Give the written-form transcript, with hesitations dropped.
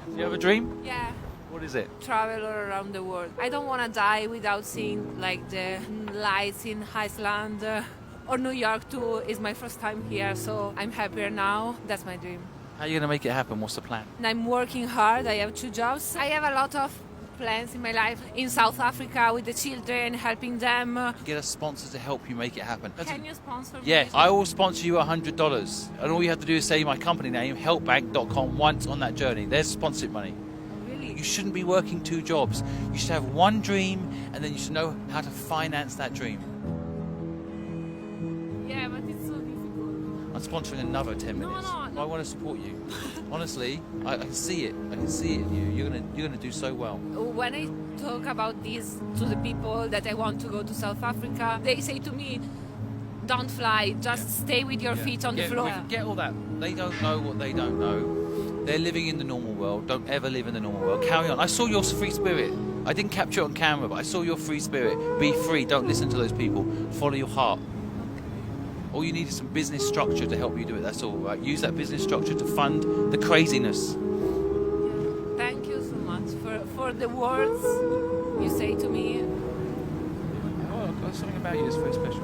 Do you have a dream? Yeah. What is it? Travel all around the world. I don't want to die without seeing like the lights in Iceland or New York too. Is my first time here, so I'm happier now. That's my dream. How are you going to make it happen? What's the plan? And I'm working hard. I have 2 jobs. I have a lot of plans in my life in South Africa with the children, helping them. Get a sponsor to help you make it happen. Can you sponsor me? Yeah, I will sponsor you $100. And all you have to do is say my company name, helpbank.com, once on that journey. There's sponsorship money. Really? You shouldn't be working 2 jobs. You should have one dream, and then you should know how to finance that dream. Yeah, but it's so difficult. I'm sponsoring another 10 No, minutes. no. I want to support you. Honestly, I can see it. I can see it in you. You're gonna do so well. When I talk about this to the people that I want to go to South Africa, they say to me, don't fly, just stay with your feet on the floor. We can get all that. They don't know what they don't know. They're living in the normal world. Don't ever live in the normal world. Carry on. I saw your free spirit. I didn't capture it on camera, but I saw your free spirit. Be free. Don't listen to those people. Follow your heart. All you need is some business structure to help you do it. That's all, right? Use that business structure to fund the craziness. Thank you so much for the words you say to me. Oh, something about you is very special.